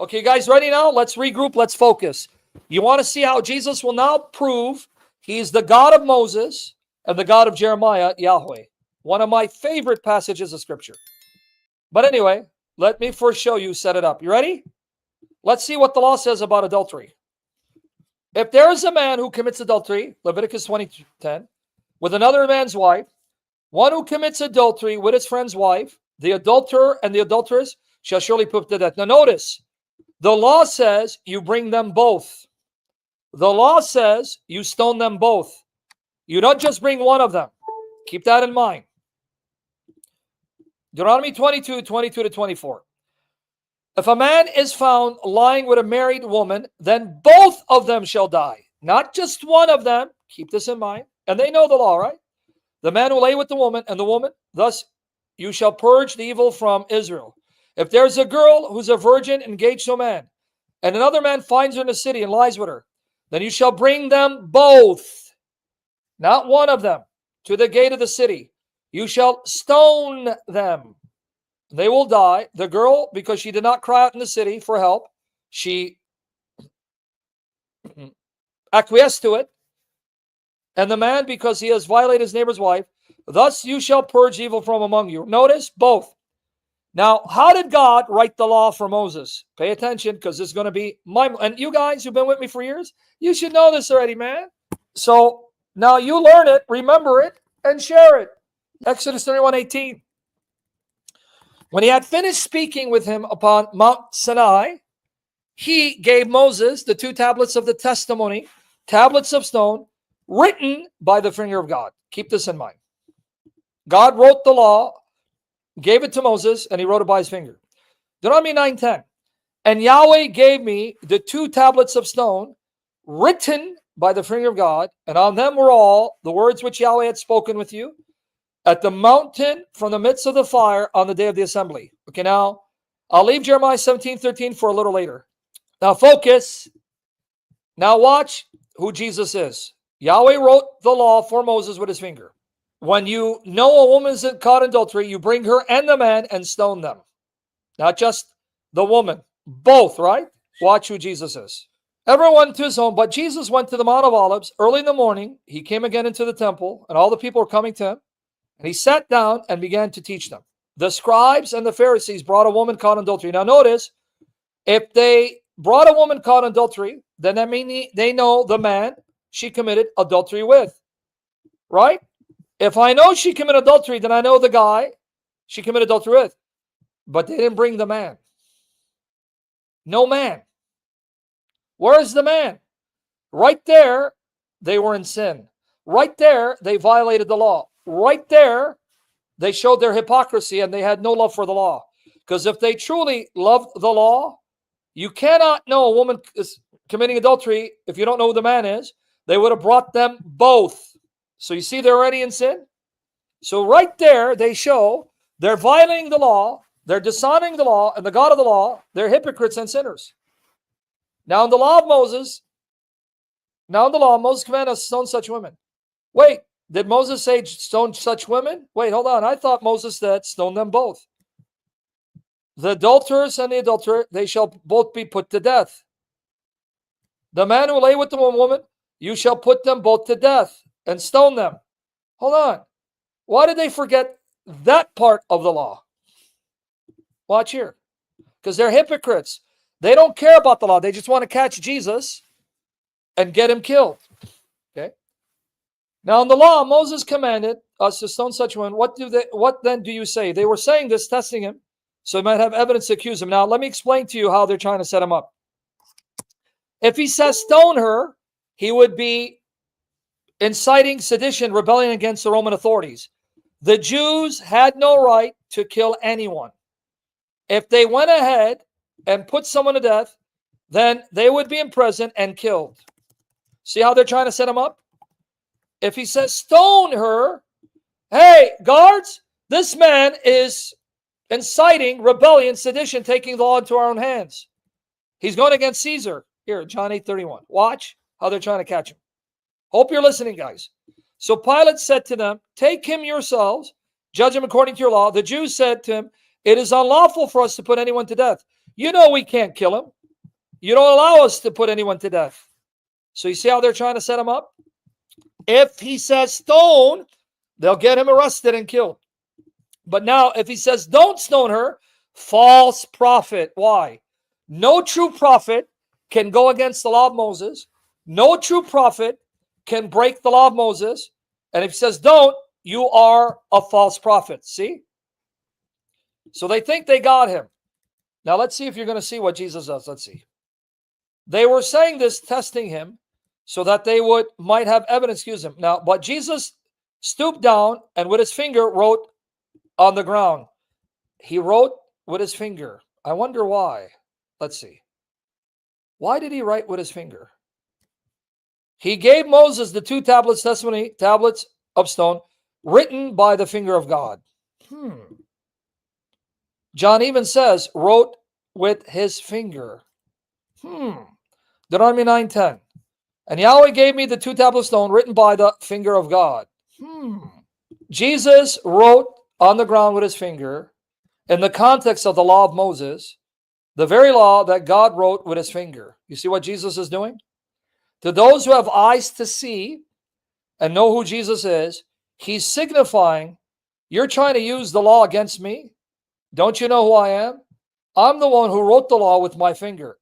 Okay, you guys ready now? Let's regroup. Let's focus. You want to see how Jesus will now prove he's the God of Moses and the God of Jeremiah, Yahweh. One of my favorite passages of Scripture. But anyway, let me first show you, set it up. You ready? Let's see what the law says about adultery. If there is a man who commits adultery, Leviticus 20:10, with another man's wife, one who commits adultery with his friend's wife, the adulterer and the adulteress shall surely put to death. Now notice, the law says you bring them both. The law says you stone them both. You don't just bring one of them. Keep that in mind. Deuteronomy 22:22-24. If a man is found lying with a married woman, then both of them shall die. Not just one of them. Keep this in mind. And they know the law, right? The man will lay with the woman and the woman. Thus you shall purge the evil from Israel. If there's a girl who's a virgin engaged to a man, and another man finds her in the city and lies with her, then you shall bring them both, not one of them, to the gate of the city. You shall stone them. They will die. The girl, because she did not cry out in the city for help, she acquiesced to it. And the man, because he has violated his neighbor's wife, thus you shall purge evil from among you. Notice, both. Now, how did God write the law for Moses? Pay attention, because this is going to be and you guys who've been with me for years, you should know this already, man. So now you learn it, remember it, and share it. Exodus 31:18. When he had finished speaking with him upon Mount Sinai, he gave Moses the 2 tablets of the testimony, tablets of stone, written by the finger of God. Keep this in mind. God wrote the law, gave it to Moses, and he wrote it by his finger. Deuteronomy 9:10. And Yahweh gave me the 2 tablets of stone, written by the finger of God, and on them were all the words which Yahweh had spoken with you at the mountain from the midst of the fire on the day of the assembly. Okay, now I'll leave Jeremiah 17:13 for a little later. Now focus. Now watch who Jesus is. Yahweh wrote the law for Moses with his finger. When you know a woman is caught in adultery, you bring her and the man and stone them. Not just the woman, both, right? Watch who Jesus is. Everyone to his own, but Jesus went to the Mount of Olives early in the morning. He came again into the temple, and all the people were coming to him. And he sat down and began to teach them. The scribes and the Pharisees brought a woman caught in adultery. Now notice, if they brought a woman caught in adultery, then that means they know the man she committed adultery with. Right? If I know she committed adultery, then I know the guy she committed adultery with. But they didn't bring the man. No man. Where's the man? Right there, they were in sin. Right there, they violated the law. Right there, they showed their hypocrisy and they had no love for the law. Because if they truly loved the law, you cannot know a woman is committing adultery if you don't know who the man is. They would have brought them both. So you see they're already in sin? So right there, they show they're violating the law, they're dishonoring the law and the God of the law, they're hypocrites and sinners. Now in the law of Moses, Moses commanded us to stone such women. Wait, did Moses say stone such women? Wait, hold on. I thought Moses said stone them both. The adulterers and the adulterer, they shall both be put to death. The man who lay with the woman, you shall put them both to death and stone them. Hold on. Why did they forget that part of the law? Watch here. Because they're hypocrites. They don't care about the law. They just want to catch Jesus and get him killed. Okay. Now in the law, Moses commanded us to stone such one. What then do you say? They were saying this, testing him, so they might have evidence to accuse him. Now let me explain to you how they're trying to set him up. If he says stone her, he would be inciting sedition, rebellion against the Roman authorities. The Jews had no right to kill anyone. If they went ahead and put someone to death, then they would be imprisoned and killed. See how they're trying to set him up? If he says stone her, hey, guards, this man is inciting rebellion, sedition, taking the law into our own hands. He's going against Caesar. Here, John 8:31. Watch how they're trying to catch him. Hope you're listening, guys. So Pilate said to them, take him yourselves, judge him according to your law. The Jews said to him, it is unlawful for us to put anyone to death. You know we can't kill him. You don't allow us to put anyone to death. So you see how they're trying to set him up? If he says stone, they'll get him arrested and killed. But now if he says don't stone her, false prophet. Why? No true prophet can go against the law of Moses. No true prophet can break the law of Moses. And if he says don't, you are a false prophet. See? So they think they got him. Now let's see if you're going to see what Jesus does. Let's see. They were saying this, testing him, so that they might have evidence to accuse him. Now, but Jesus stooped down and with his finger wrote on the ground. He wrote with his finger. I wonder why. Let's see. Why did he write with his finger? He gave Moses the 2 tablets, testimony tablets of stone, written by the finger of God. John even says, wrote with his finger. Deuteronomy 9:10. And Yahweh gave me the 2 tablets of stone, written by the finger of God. Jesus wrote on the ground with his finger, in the context of the law of Moses, the very law that God wrote with his finger. You see what Jesus is doing? To those who have eyes to see and know who Jesus is, he's signifying, you're trying to use the law against me? Don't you know who I am? I'm the one who wrote the law with my finger.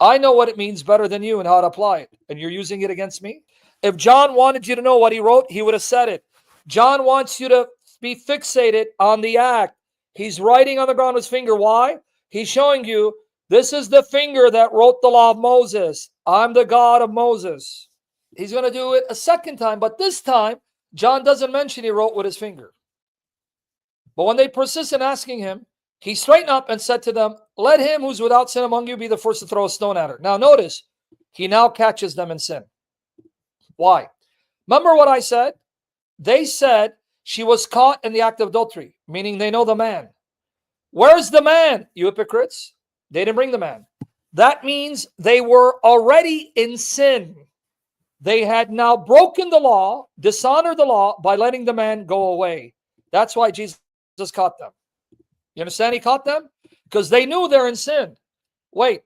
I know what it means better than you and how to apply it. And you're using it against me? If John wanted you to know what he wrote, he would have said it. John wants you to be fixated on the act. He's writing on the ground with his finger. Why? He's showing you, this is the finger that wrote the law of Moses. I'm the God of Moses. He's going to do it a second time, but this time, John doesn't mention he wrote with his finger. But when they persist in asking him, he straightened up and said to them, let him who's without sin among you be the first to throw a stone at her. Now notice, he now catches them in sin. Why? Remember what I said? They said she was caught in the act of adultery, meaning they know the man. Where's the man, you hypocrites? They didn't bring the man. That means they were already in sin. They had now broken the law, dishonored the law by letting the man go away. That's why Jesus caught them. You understand? He caught them because they knew they're in sin. Wait,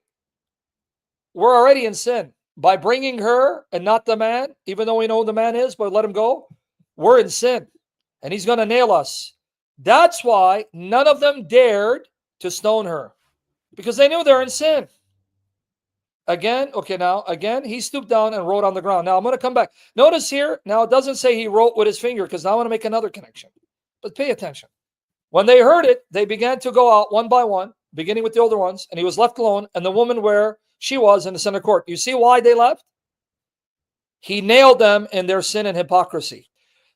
we're already in sin. By bringing her and not the man, even though we know who the man is, but let him go, we're in sin. And he's going to nail us. That's why none of them dared to stone her, because they knew they're in sin. Again, he stooped down and wrote on the ground. Now I'm going to come back. Notice here, now it doesn't say he wrote with his finger, because now I want to make another connection. But pay attention. When they heard it, they began to go out one by one, beginning with the older ones, and he was left alone, and the woman where she was in the center court. You see why they left? He nailed them in their sin and hypocrisy.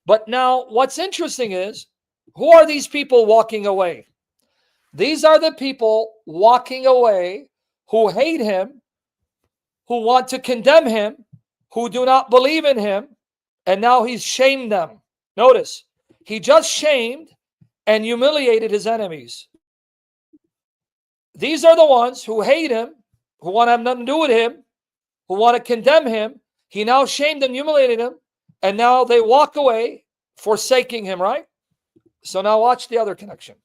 But now what's interesting is, who are these people walking away? These are the people walking away who hate him, who want to condemn him, who do not believe in him, and now he's shamed them. Notice, he just shamed and humiliated his enemies. These are the ones who hate him, who want to have nothing to do with him, who want to condemn him. He now shamed and humiliated him, and now they walk away, forsaking him, right? So now watch the other connection.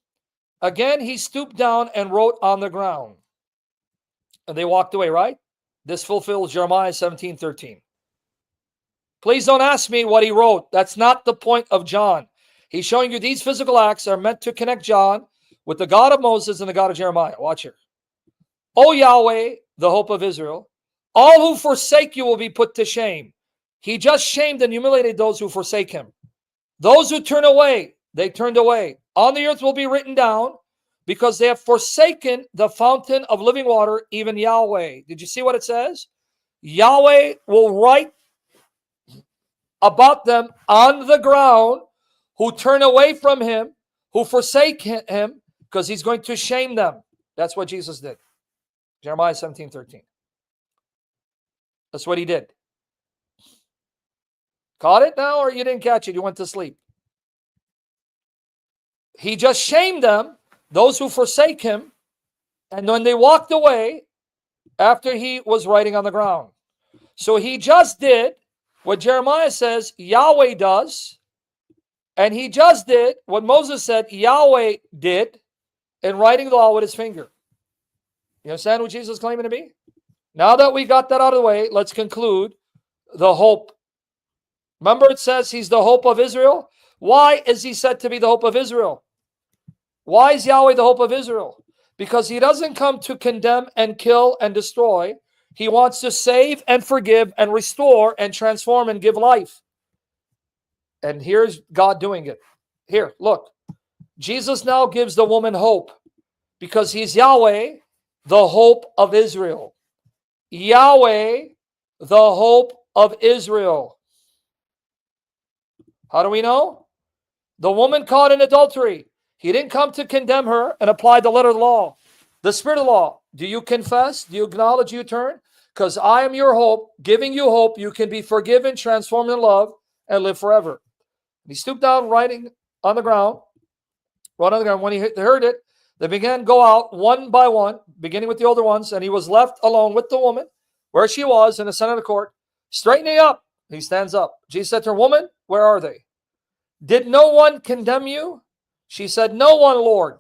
Again, he stooped down and wrote on the ground. And they walked away, right? This fulfills Jeremiah 17:13. Please don't ask me what he wrote. That's not the point of John. He's showing you these physical acts are meant to connect John with the God of Moses and the God of Jeremiah. Watch here. O Yahweh, the hope of Israel, all who forsake you will be put to shame. He just shamed and humiliated those who forsake him. Those who turn away, they turned away. On the earth will be written down, because they have forsaken the fountain of living water, even Yahweh. Did you see what it says? Yahweh will write about them on the ground who turn away from him, who forsake him, because he's going to shame them. That's what Jesus did. Jeremiah 17:13. That's what he did. Caught it now, or you didn't catch it? You went to sleep. He just shamed them, those who forsake him, and when they walked away after he was writing on the ground. So he just did what Jeremiah says Yahweh does, and he just did what Moses said Yahweh did in writing the law with his finger. You You understand what Jesus is claiming to be? Now that we got that out of the way, let's conclude the hope. Remember, it says he's the hope of Israel. Why is he said to be the hope of Israel? Why is Yahweh the hope of Israel? Because he doesn't come to condemn and kill and destroy. He wants to save and forgive and restore and transform and give life. And here's God doing it. Here, look. Jesus now gives the woman hope because he's Yahweh, the hope of Israel. Yahweh, the hope of Israel. How do we know? The woman caught in adultery. He didn't come to condemn her and apply the letter of the law. The spirit of the law. Do you confess? Do you acknowledge you turn? Because I am your hope, giving you hope. You can be forgiven, transformed in love, and live forever. He stooped down, writing on the ground. Right on the ground. When he heard it, they began to go out one by one, beginning with the older ones, and he was left alone with the woman, where she was in the center of the court, straightening up. He stands up. Jesus said to her, woman, where are they? Did no one condemn you? She said, no one, Lord.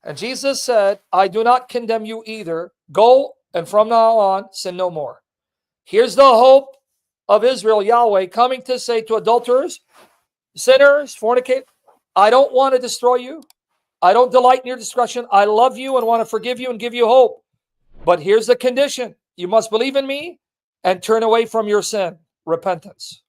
And Jesus said, I do not condemn you either. Go, and from now on, sin no more. Here's the hope of Israel, Yahweh, coming to say to adulterers, sinners, fornicators, I don't want to destroy you. I don't delight in your destruction. I love you and want to forgive you and give you hope. But here's the condition. You must believe in me and turn away from your sin. Repentance.